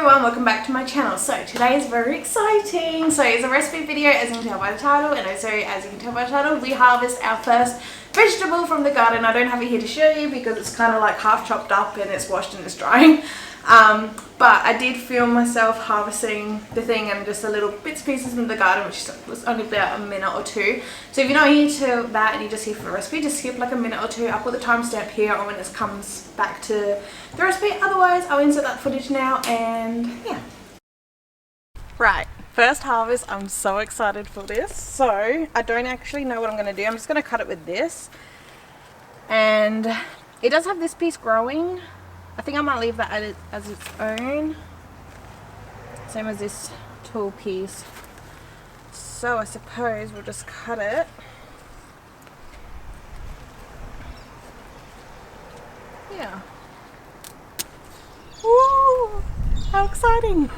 everyone, welcome back to my channel. So today is very exciting. So it's a recipe video, as you can tell by the title, and also as you can tell by the title, we harvest our first vegetable from the garden. I don't have it here to show you because it's kind of like half chopped up and it's washed and it's drying. But I did film myself harvesting the thing and just a little bits and pieces in the garden, which was only about a minute or two. So if you're not here to that and you're just here for the recipe, just skip like a minute or two. I'll put the timestamp here or when it comes back to the recipe. Otherwise, I'll insert that footage now and yeah. Right, first harvest. I'm so excited for this. So I don't actually know what I'm going to do. I'm just going to cut it with this. And it does have this piece growing. I think I might leave that as its own. Same as this tall piece. So I suppose we'll just cut it. Yeah. Woo! How exciting!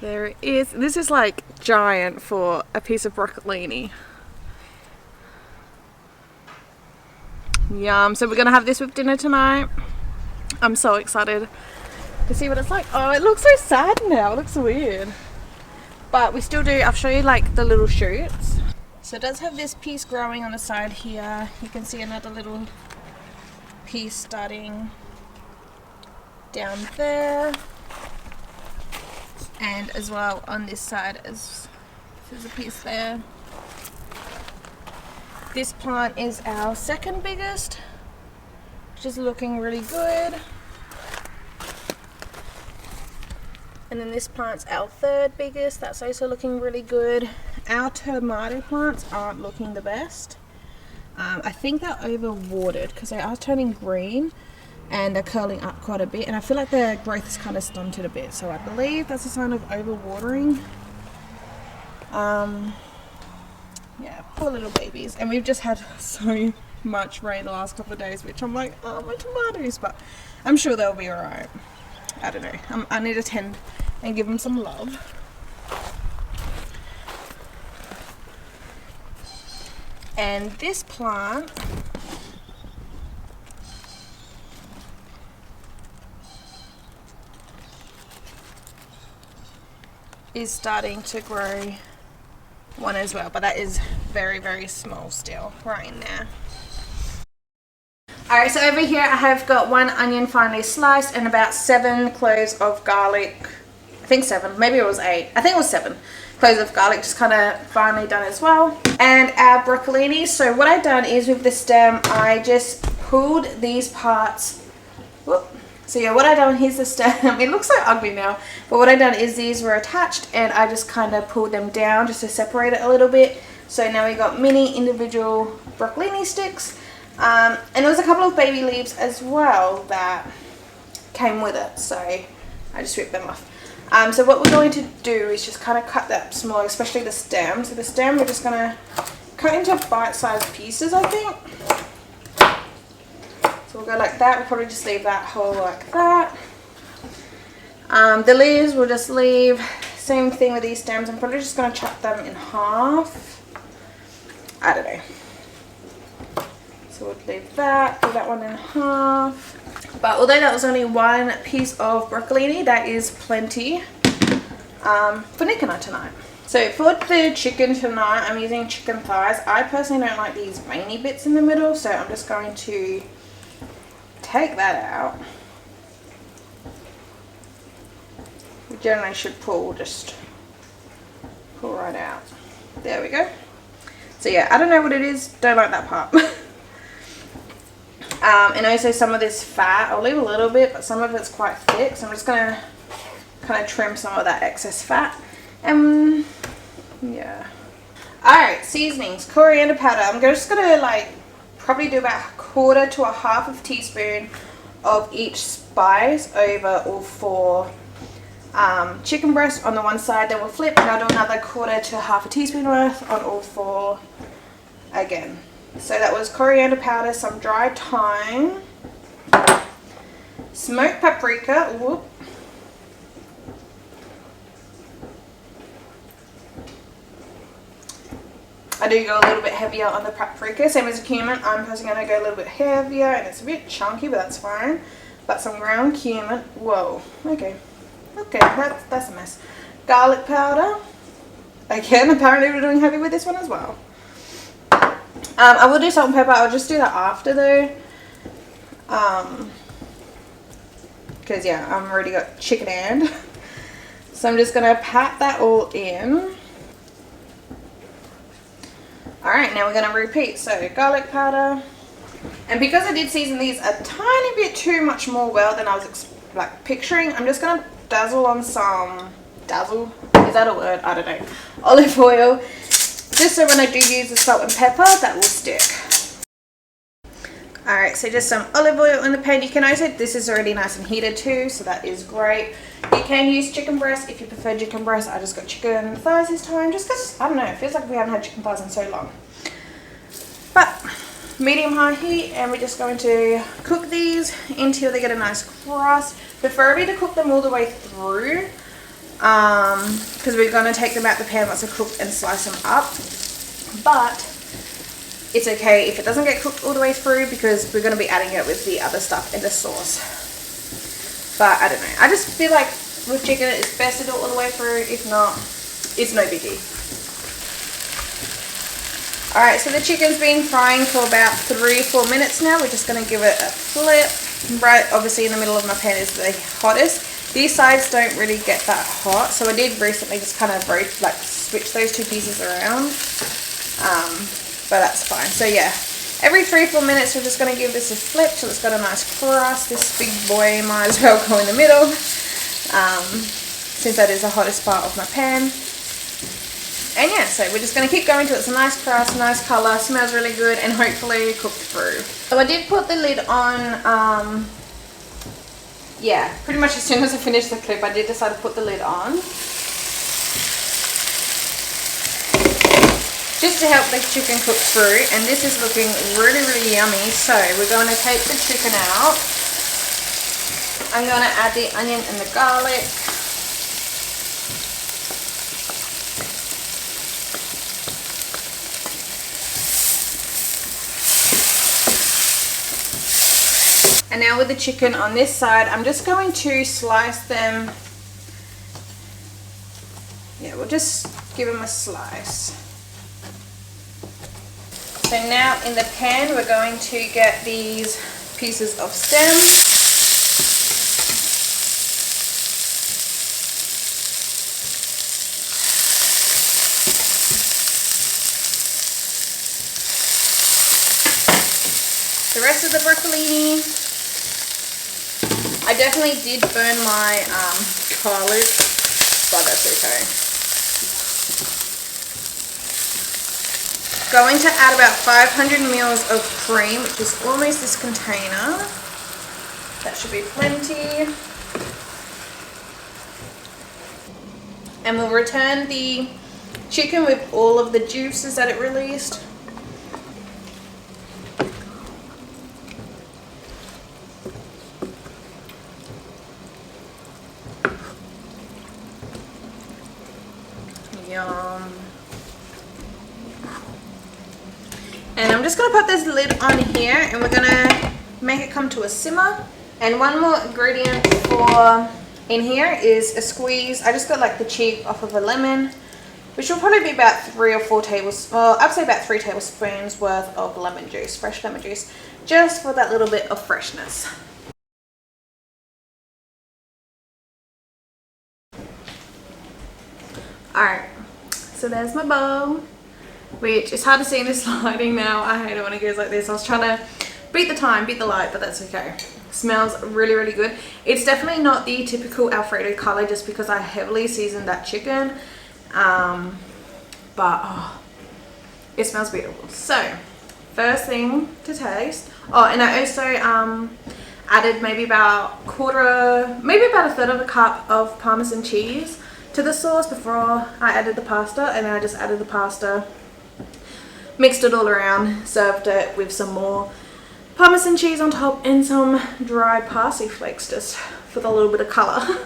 There it is. This is like giant for a piece of broccolini. Yum. So we're gonna have this with dinner tonight. I'm so excited to see what it's like. Oh, it looks so sad now. It looks weird. But we still do. I'll show you like the little shoots. So it does have this piece growing on the side here. You can see another little piece starting down there. And as well on this side, as there's a piece there. This plant is our second biggest, which is looking really good. And then this plant's our third biggest, that's also looking really good. Our tomato plants aren't looking the best. I think they're overwatered because they are turning green and they're curling up quite a bit. And I feel like their growth is kind of stunted a bit. So I believe that's a sign of overwatering. Yeah, poor little babies. And we've just had so much rain the last couple of days, which I'm like, oh, my tomatoes. But I'm sure they'll be alright. I don't know. I need to tend and give them some love. And this plant is starting to grow one as well, but that is very, very small still right in there. Alright, so over here I have got one onion finely sliced and about 7 cloves of garlic. I think 7, maybe it was 8. I think it was 7 cloves of garlic, just kind of finely done as well. And our broccolini. So what I've done is with the stem, I just pulled these parts. Whoop. So yeah, what I done, here's the stem. It looks so ugly now, but what I done is these were attached and I just kind of pulled them down just to separate it a little bit. So now we got mini individual broccolini sticks, and there was a couple of baby leaves as well that came with it, so I just ripped them off. So what we're going to do is just kind of cut that small, especially the stem. So the stem we're just going to cut into bite-sized pieces, I think. So we'll go like that. We'll probably just leave that whole like that. The leaves we'll just leave. Same thing with these stems. I'm probably just going to chop them in half. I don't know. So we'll leave that one in half. But although that was only one piece of broccolini, that is plenty for Nick and I tonight. So for the chicken tonight, I'm using chicken thighs. I personally don't like these veiny bits in the middle, so I'm just going to take that out. We generally should just pull right out. There we go. So yeah, I don't know what it is, don't like that part. And also some of this fat, I'll leave a little bit, but some of it's quite thick, so I'm just going to kind of trim some of that excess fat. And yeah. Alright, seasonings, coriander powder. I'm just going to like probably do about 1/4 to 1/2 teaspoon of each spice over all 4 chicken breasts on the one side. Then we'll flip and I'll do another 1/4 to 1/2 teaspoon worth on all 4 again. So that was coriander powder, some dried thyme, smoked paprika, whoop, I do go a little bit heavier on the paprika. Same as the cumin. I'm personally going to go a little bit heavier, and it's a bit chunky, but that's fine. But some ground cumin. Whoa. Okay. Okay, that's a mess. Garlic powder. Again, apparently we're doing heavy with this one as well. I will do salt and pepper. I'll just do that after though. Because yeah, I've already got chicken hand. So I'm just going to pat that all in. Alright, now we're going to repeat. So garlic powder. And because I did season these a tiny bit too much more well than I was picturing, I'm just going to dazzle on some, dazzle? Is that a word? I don't know. Olive oil. Just so when I do use the salt and pepper, that will stick. Alright, so just some olive oil in the pan. You can also, this is already nice and heated too, so that is great. You can use chicken breast if you prefer chicken breast. I just got chicken thighs this time, just because, I don't know, it feels like we haven't had chicken thighs in so long. But, medium-high heat, and we're just going to cook these until they get a nice crust. Preferably to cook them all the way through, because we're going to take them out the pan once they're cooked and slice them up. But it's okay if it doesn't get cooked all the way through, because we're going to be adding it with the other stuff in the sauce. But I don't know, I just feel like with chicken it's best to do it all the way through. If not, it's no biggie. Alright, so the chicken's been frying for about 3-4 minutes now. We're just going to give it a flip. Right, obviously in the middle of my pan is the hottest. These sides don't really get that hot, so I did recently just kind of switch those two pieces around. But that's fine. So yeah, every 3-4 minutes we're just going to give this a flip till it's got a nice crust. This big boy might as well go in the middle, since that is the hottest part of my pan. And yeah, so we're just going to keep going till it's a nice crust, nice colour, smells really good, and hopefully cooked through. So I did put the lid on, yeah, pretty much as soon as I finished the clip I did decide to put the lid on. Just to help the chicken cook through, and this is looking really, really yummy. So we're going to take the chicken out. I'm going to add the onion and the garlic. And now with the chicken on this side, I'm just going to slice them. Yeah, we'll just give them a slice. So now in the pan we're going to get these pieces of stem. The rest of the broccolini. I definitely did burn my garlic, but that's okay. Going to add about 500 ml of cream, which is almost this container. That should be plenty. And we'll return the chicken with all of the juices that it released. Yum. And I'm just going to put this lid on here, and we're going to make it come to a simmer. And one more ingredient for in here is a squeeze. I just got like the cheek off of a lemon, which will probably be about 3 or 4 tablespoons, well, I'd say about 3 tablespoons worth of lemon juice, fresh lemon juice, just for that little bit of freshness. Alright, so there's my bowl, which is hard to see in this lighting now. I hate it when it goes like this. I was trying to beat the time, beat the light, but that's okay. Smells really, really good. It's definitely not the typical Alfredo color just because I heavily seasoned that chicken. But oh, it smells beautiful. So, first thing to taste. Oh, and I also added maybe about a third of a cup of Parmesan cheese to the sauce before I added the pasta, and then I just added the pasta, mixed it all around, served it with some more Parmesan cheese on top and some dried parsley flakes just for the little bit of colour.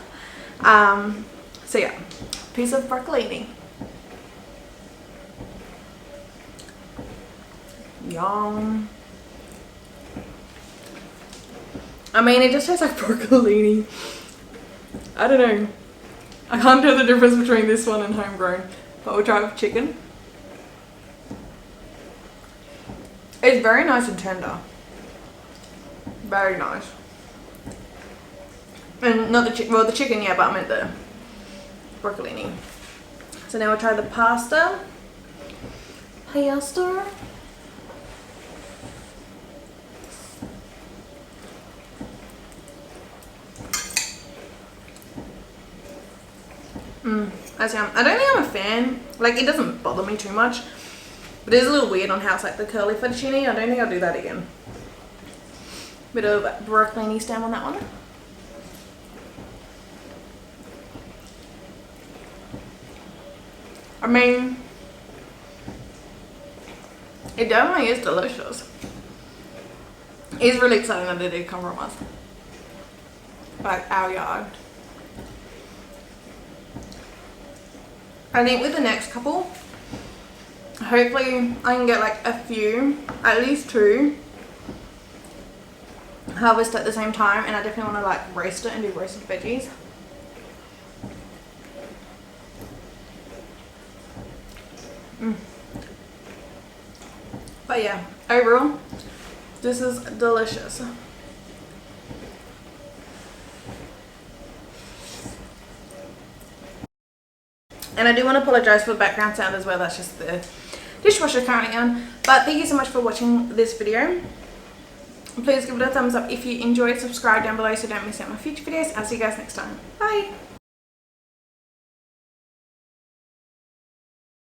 So yeah, piece of broccolini. Yum. I mean, it just tastes like broccolini. I don't know. I can't tell the difference between this one and homegrown, but we'll try it with chicken. It's very nice and tender. Very nice. And not the chicken, well the chicken, yeah, but I meant the broccolini. So now we'll try the pasta. Pasta. That's yum. I don't think I'm a fan. Like, it doesn't bother me too much, but it is a little weird on how it's like the curly fettuccine. I don't think I'll do that again. Bit of broccolini stem on that one. I mean, it definitely is delicious. It's really exciting that they did come from us, like our yard. I think with the next couple, hopefully I can get like a few, at least 2, harvest at the same time, and I definitely want to like roast it and do roasted veggies. But yeah, overall, this is delicious. And I do want to apologise for the background sound as well, that's just the dishwasher currently on. But thank you so much for watching this video. Please give it a thumbs up if you enjoyed, subscribe down below so don't miss out my future videos. I'll see you guys next time. Bye!